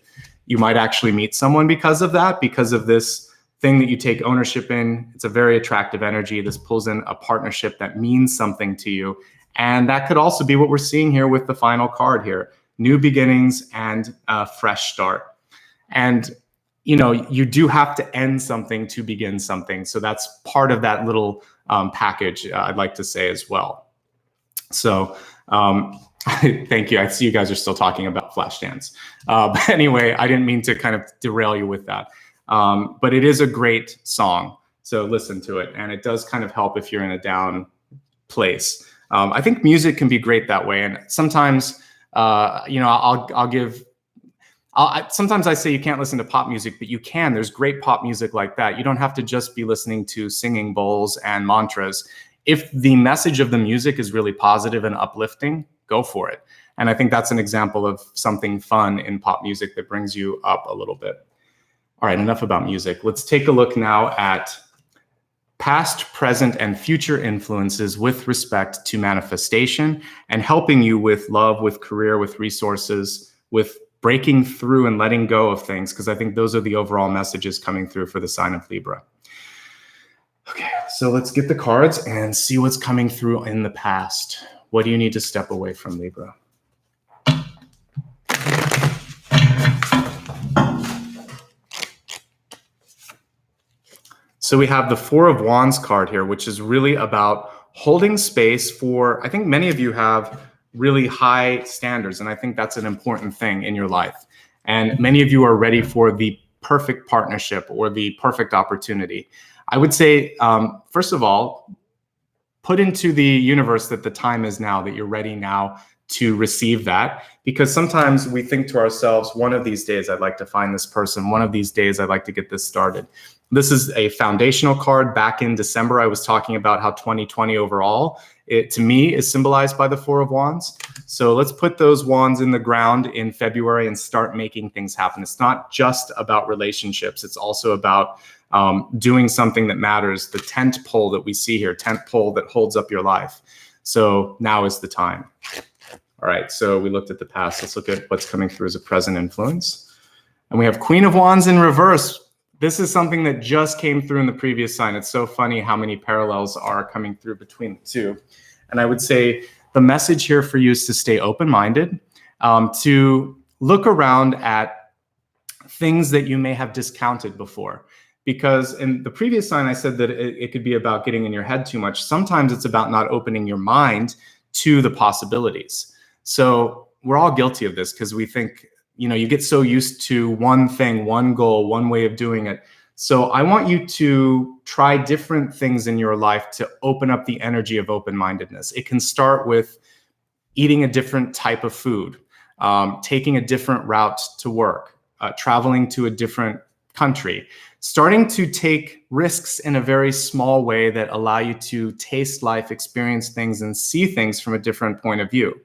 Speaker 1: You might actually meet someone because of that, because of this thing that you take ownership in. It's a very attractive energy. This pulls in a partnership that means something to you. And that could also be what we're seeing here with the final card here, new beginnings and a fresh start. And you know, you do have to end something to begin something. So that's part of that little package, I'd like to say as well. So thank you. I see you guys are still talking about Flashdance. But anyway, I didn't mean to kind of derail you with that. But it is a great song. So listen to it. And it does kind of help if you're in a down place. I think music can be great that way. And sometimes, you know, sometimes I say you can't listen to pop music, but you can. There's great pop music like that. You don't have to just be listening to singing bowls and mantras. If the message of the music is really positive and uplifting, go for it. And I think that's an example of something fun in pop music that brings you up a little bit. All right, enough about music. Let's take a look now at past, present, and future influences with respect to manifestation and helping you with love, with career, with resources, with breaking through and letting go of things, because I think those are the overall messages coming through for the sign of Libra. Okay, so let's get the cards and see what's coming through in the past. What do you need to step away from, Libra? So we have the Four of Wands card here, which is really about holding space for, I think many of you have really high standards. And I think that's an important thing in your life. And many of you are ready for the perfect partnership or the perfect opportunity. I would say, first of all, put into the universe that the time is now, that you're ready now to receive that. Because sometimes we think to ourselves, one of these days I'd like to find this person. One of these days I'd like to get this started. This is a foundational card. Back in December, I was talking about how 2020 overall, it to me is symbolized by the Four of Wands. So let's put those wands in the ground in February and start making things happen. It's not just about relationships. It's also about doing something that matters. The tent pole that we see here, tent pole that holds up your life. So now is the time. All right, so we looked at the past. Let's look at what's coming through as a present influence. And we have Queen of Wands in reverse. This is something that just came through in the previous sign. It's so funny how many parallels are coming through between the two. And I would say the message here for you is to stay open-minded, to look around at things that you may have discounted before. Because in the previous sign, I said that it could be about getting in your head too much. Sometimes it's about not opening your mind to the possibilities. So we're all guilty of this because we think, you get so used to one thing, one goal, one way of doing it. So I want you to try different things in your life to open up the energy of open-mindedness. It can start with eating a different type of food, taking a different route to work, traveling to a different country, starting to take risks in a very small way that allow you to taste life, experience things, and see things from a different point of view.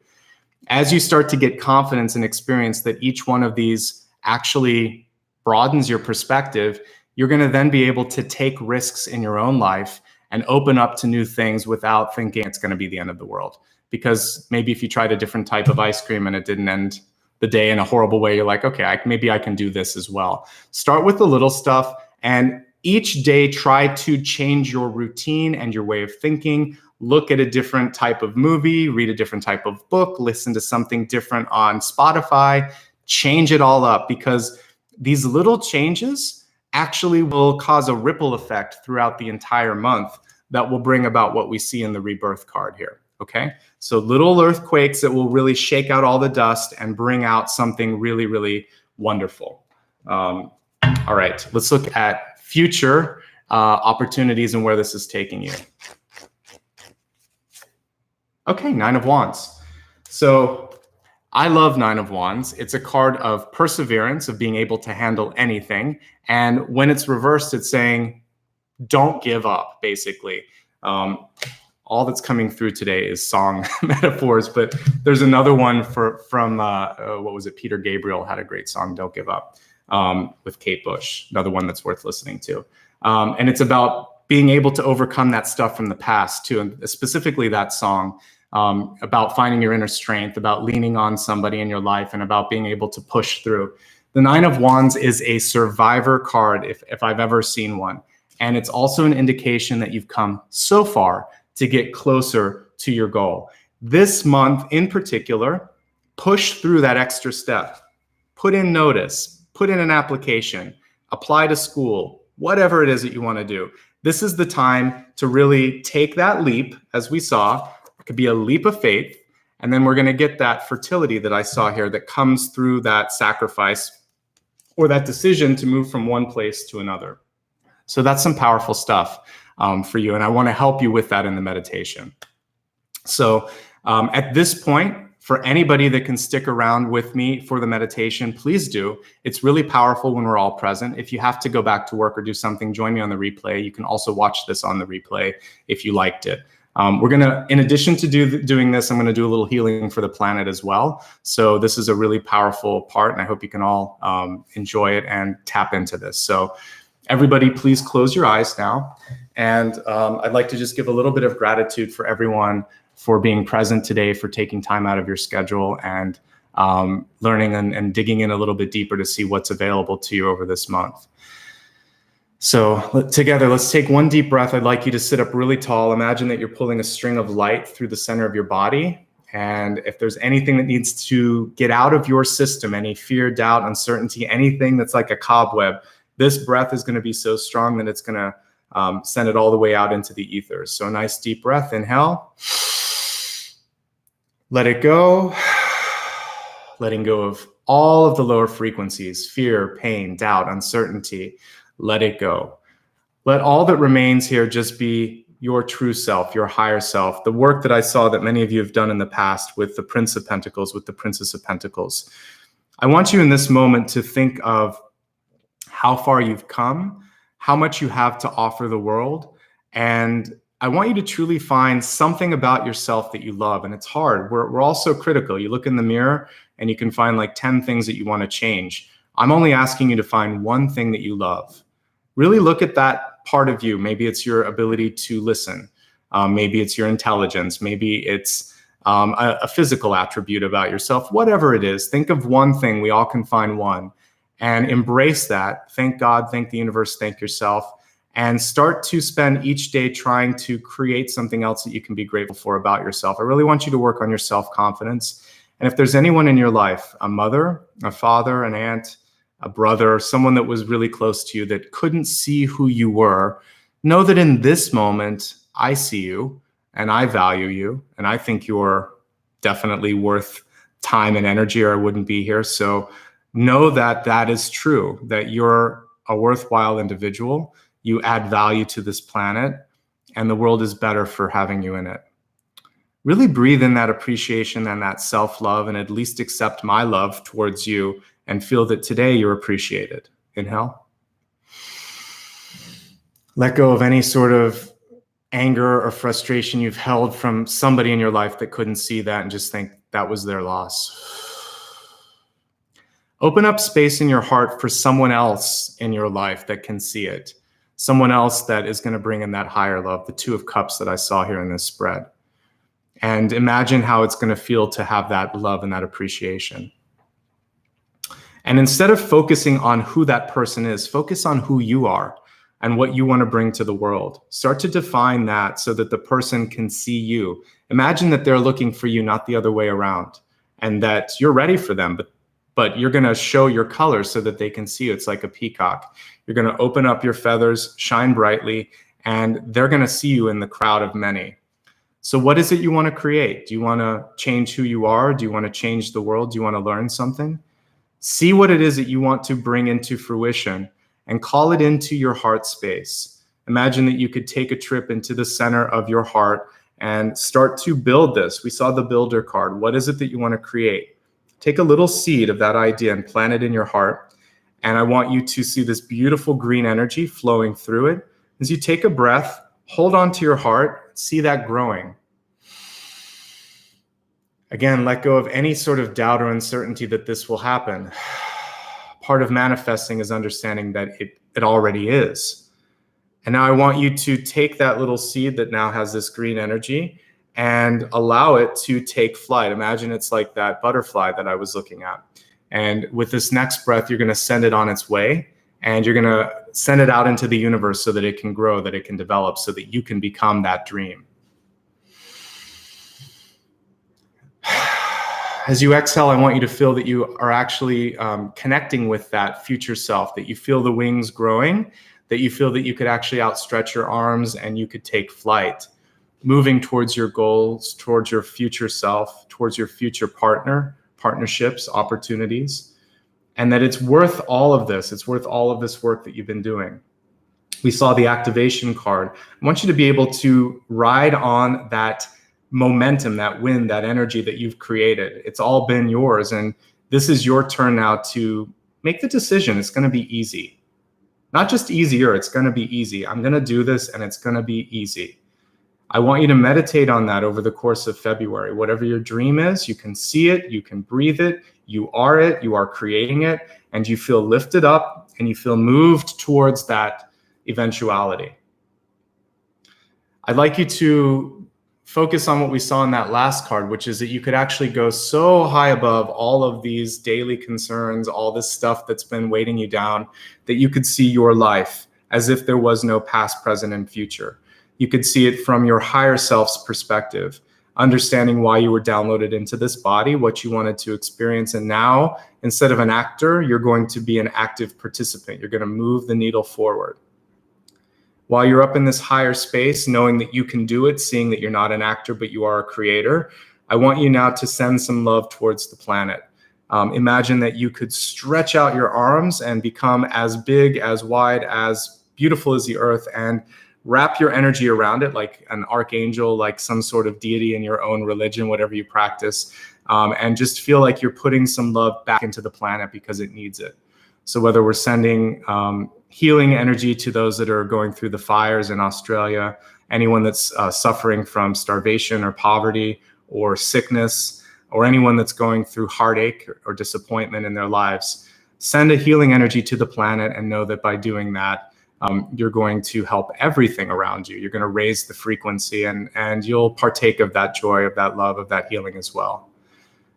Speaker 1: As you start to get confidence and experience that each one of these actually broadens your perspective, you're going to then be able to take risks in your own life and open up to new things without thinking it's going to be the end of the world. Because maybe if you tried a different type of ice cream and it didn't end the day in a horrible way, you're like, okay, maybe I can do this as well. Start with the little stuff, and each day try to change your routine and your way of thinking. Look at a different type of movie, read a different type of book, listen to something different on Spotify, change it all up, because these little changes actually will cause a ripple effect throughout the entire month that will bring about what we see in the rebirth card here. Okay, so little earthquakes that will really shake out all the dust and bring out something really, really wonderful. All right, let's look at future opportunities and where this is taking you. Okay, Nine of Wands. So I love Nine of Wands. It's a card of perseverance, of being able to handle anything. And when it's reversed, it's saying, don't give up, basically. All that's coming through today is song metaphors, but there's another one from what was it? Peter Gabriel had a great song, Don't Give Up, with Kate Bush, another one that's worth listening to. And it's about being able to overcome that stuff from the past too, and specifically that song, about finding your inner strength, about leaning on somebody in your life, and about being able to push through. The Nine of Wands is a survivor card, if I've ever seen one. And it's also an indication that you've come so far to get closer to your goal. This month in particular, push through that extra step. Put in notice, put in an application, apply to school, whatever it is that you want to do. This is the time to really take that leap, as we saw. It could be a leap of faith, and then we're going to get that fertility that I saw here that comes through that sacrifice or that decision to move from one place to another. So that's some powerful stuff for you, and I want to help you with that in the meditation. So at this point, for anybody that can stick around with me for the meditation, please do. It's really powerful when we're all present. If you have to go back to work or do something, join me on the replay. You can also watch this on the replay if you liked it. We're going to, in addition to doing this, I'm going to do a little healing for the planet as well. So this is a really powerful part, and I hope you can all enjoy it and tap into this. So everybody, please close your eyes now. And I'd like to just give a little bit of gratitude for everyone for being present today, for taking time out of your schedule and learning and digging in a little bit deeper to see what's available to you over this month. So together, let's take one deep breath. I'd like you to sit up really tall. Imagine that you're pulling a string of light through the center of your body. And if there's anything that needs to get out of your system, any fear, doubt, uncertainty, anything that's like a cobweb, this breath is going to be so strong that it's going to send it all the way out into the ether. So a nice deep breath. Inhale. Let it go. Letting go of all of the lower frequencies, fear, pain, doubt, uncertainty. Let it go. Let all that remains here just be your true self, your higher self, the work that I saw that many of you have done in the past with the Prince of Pentacles, with the Princess of Pentacles. I want you in this moment to think of how far you've come, how much you have to offer the world, and I want you to truly find something about yourself that you love. And it's hard. We're all so critical. You look in the mirror and you can find like 10 things that you want to change. I'm only asking you to find one thing that you love. Really look at that part of you. Maybe it's your ability to listen. Maybe it's your intelligence. Maybe it's a physical attribute about yourself. Whatever it is, think of one thing. We all can find one. and embrace that. Thank God, thank the universe, thank yourself, and start to spend each day trying to create something else that you can be grateful for about yourself. I really want you to work on your self-confidence. And if there's anyone in your life, a mother, a father, an aunt, a brother, someone that was really close to you that couldn't see who you were, know that in this moment, I see you and I value you. And I think you're definitely worth time and energy, or I wouldn't be here. So know that that is true, that you're a worthwhile individual. You add value to this planet, and the world is better for having you in it. Really breathe in that appreciation and that self-love, and at least accept my love towards you and feel that today you're appreciated. Inhale. Let go of any sort of anger or frustration you've held from somebody in your life that couldn't see that, and just think that was their loss. Open up space in your heart for someone else in your life that can see it. Someone else that is going to bring in that higher love, the Two of Cups that I saw here in this spread. And imagine how it's going to feel to have that love and that appreciation. And instead of focusing on who that person is, focus on who you are and what you want to bring to the world. Start to define that so that the person can see you. Imagine that they're looking for you, not the other way around, and that you're ready for them, but you're going to show your colors so that they can see you. It's like a peacock. You're going to open up your feathers, shine brightly, and they're going to see you in the crowd of many. So what is it you want to create? Do you want to change who you are? Do you want to change the world? Do you want to learn something? See what it is that you want to bring into fruition and call it into your heart space. Imagine that you could take a trip into the center of your heart and start to build this. We saw the builder card. What is it that you want to create? Take a little seed of that idea and plant it in your heart. And I want you to see this beautiful green energy flowing through it. As you take a breath, hold on to your heart, see that growing. Again, let go of any sort of doubt or uncertainty that this will happen. Part of manifesting is understanding that it already is. And now I want you to take that little seed that now has this green energy and allow it to take flight. Imagine it's like that butterfly that I was looking at. And with this next breath, you're going to send it on its way, and you're going to send it out into the universe so that it can grow, that it can develop, so that you can become that dream. As you exhale, I want you to feel that you are actually connecting with that future self, that you feel the wings growing, that you feel that you could actually outstretch your arms and you could take flight, moving towards your goals, towards your future self, towards your future partnerships, opportunities, and that it's worth all of this. It's worth all of this work that you've been doing. We saw the activation card. I want you to be able to ride on that momentum, that wind, that energy that you've created. It's all been yours, and this is your turn now to make the decision. It's going to be easy. Not just easier, it's going to be easy. I'm going to do this, and it's going to be easy. I want you to meditate on that over the course of February. Whatever your dream is, you can see it, you can breathe it, you are creating it, and you feel lifted up and you feel moved towards that eventuality. I'd like you to focus on what we saw in that last card, which is that you could actually go so high above all of these daily concerns, all this stuff that's been weighting you down, that you could see your life as if there was no past, present, and future. You could see it from your higher self's perspective, understanding why you were downloaded into this body, what you wanted to experience. And now, instead of an actor, you're going to be an active participant. You're going to move the needle forward. While you're up in this higher space, knowing that you can do it, seeing that you're not an actor, but you are a creator, I want you now to send some love towards the planet. Imagine that you could stretch out your arms and become as big, as wide, as beautiful as the earth, and wrap your energy around it like an archangel, like some sort of deity in your own religion, whatever you practice, and just feel like you're putting some love back into the planet because it needs it. So whether we're sending healing energy to those that are going through the fires in Australia, anyone that's suffering from starvation or poverty or sickness, or anyone that's going through heartache or disappointment in their lives, send a healing energy to the planet and know that by doing that, you're going to help everything around you. You're going to raise the frequency, and you'll partake of that joy, of that love, of that healing as well.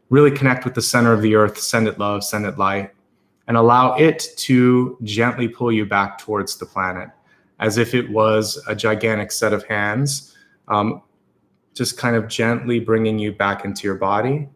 Speaker 1: Really connect with the center of the earth, send it love, send it light. and allow it to gently pull you back towards the planet, as if it was a gigantic set of hands, just kind of gently bringing you back into your body,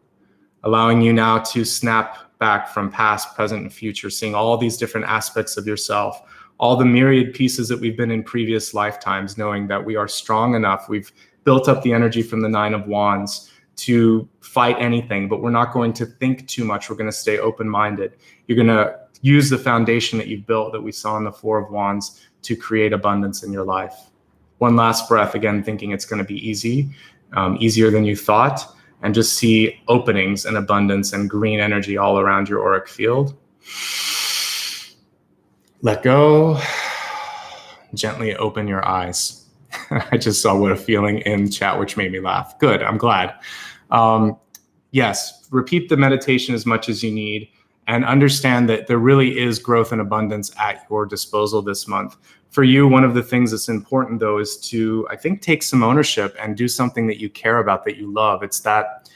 Speaker 1: allowing you now to snap back from past, present, and future, seeing all these different aspects of yourself, all the myriad pieces that we've been in previous lifetimes, knowing that we are strong enough. We've built up the energy from the Nine of Wands to fight anything, but we're not going to think too much. We're going to stay open-minded. You're going to use the foundation that you've built that we saw in the Four of Wands to create abundance in your life. One last breath, again, thinking it's going to be easy, easier than you thought, and just see openings and abundance and green energy all around your auric field. Let go. Gently open your eyes. I just saw what a feeling in chat, which made me laugh. Good, I'm glad. Yes, repeat the meditation as much as you need and understand that there really is growth and abundance at your disposal this month. For you, one of the things that's important, though, is to, I think, take some ownership and do something that you care about, that you love. It's that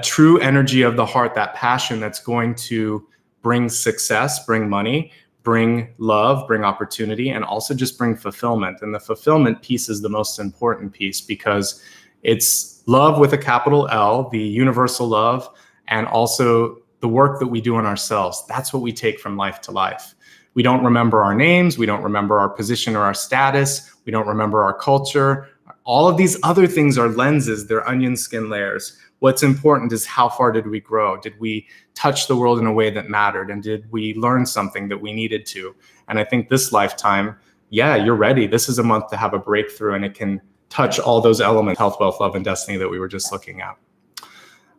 Speaker 1: true energy of the heart, that passion that's going to bring success, bring money, bring love, bring opportunity, and also just bring fulfillment. And the fulfillment piece is the most important piece, because it's love with a capital L, the universal love, and also the work that we do on ourselves. That's what we take from life to life. We don't remember our names. We don't remember our position or our status. We don't remember our culture. All of these other things are lenses. They're onion skin layers. What's important is how far did we grow? Did we touch the world in a way that mattered? And did we learn something that we needed to? And I think this lifetime, yeah, you're ready. This is a month to have a breakthrough, and it can touch all those elements, health, wealth, love, and destiny, that we were just looking at.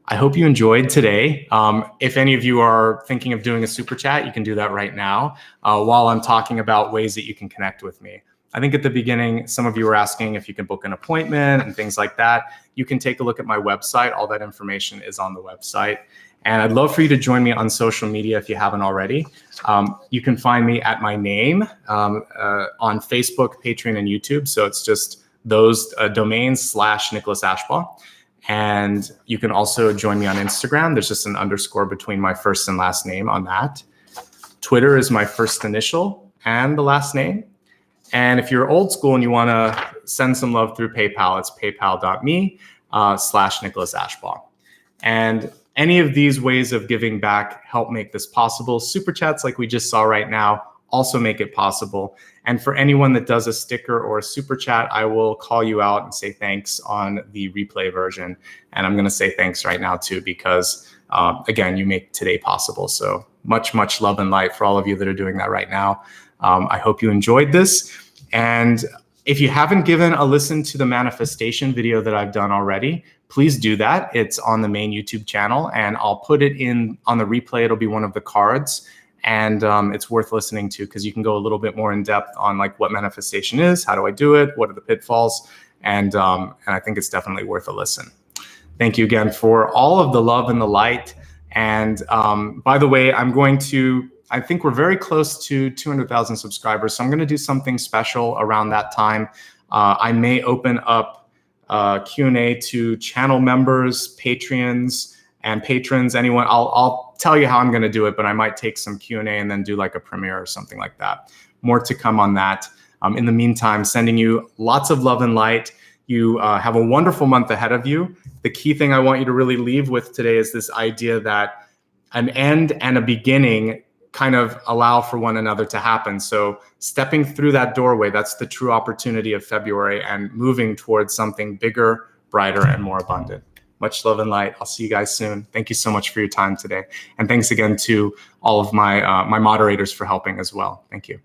Speaker 1: I hope you enjoyed today. If any of you are thinking of doing a super chat, you can do that right now while I'm talking about ways that you can connect with me. I think at the beginning, some of you were asking if you can book an appointment and things like that. You can take a look at my website. All that information is on the website. And I'd love for you to join me on social media if you haven't already. You can find me at my name on Facebook, Patreon, and YouTube. So it's just those domains / Nicholas Ashbaugh. And you can also join me on Instagram. There's just an underscore between my first and last name on that. Twitter is my first initial and the last name. And if you're old school and you want to send some love through PayPal, it's paypal.me / Nicholas Ashbaugh. And any of these ways of giving back help make this possible. Super chats like we just saw right now also make it possible. And for anyone that does a sticker or a super chat, I will call you out and say thanks on the replay version. And I'm going to say thanks right now too, because again, you make today possible. So much, much love and light for all of you that are doing that right now. I hope you enjoyed this. And if you haven't given a listen to the manifestation video that I've done already, please do that. It's on the main YouTube channel, and I'll put it in on the replay. It'll be one of the cards. And it's worth listening to, because you can go a little bit more in depth on like what manifestation is, how do I do it, what are the pitfalls, and I think it's definitely worth a listen. Thank you again for all of the love and the light. And by the way, I think we're very close to 200,000 subscribers, so I'm going to do something special around that time. I may open up Q&A to channel members, Patreons, and patrons, anyone. I'll tell you how I'm going to do it, but I might take some Q&A and then do like a premiere or something like that. More to come on that. In the meantime, sending you lots of love and light. You have a wonderful month ahead of you. The key thing I want you to really leave with today is this idea that an end and a beginning kind of allow for one another to happen. So stepping through that doorway, that's the true opportunity of February, and moving towards something bigger, brighter, and more abundant. Much love and light. I'll see you guys soon. Thank you so much for your time today. And thanks again to all of my moderators for helping as well. Thank you.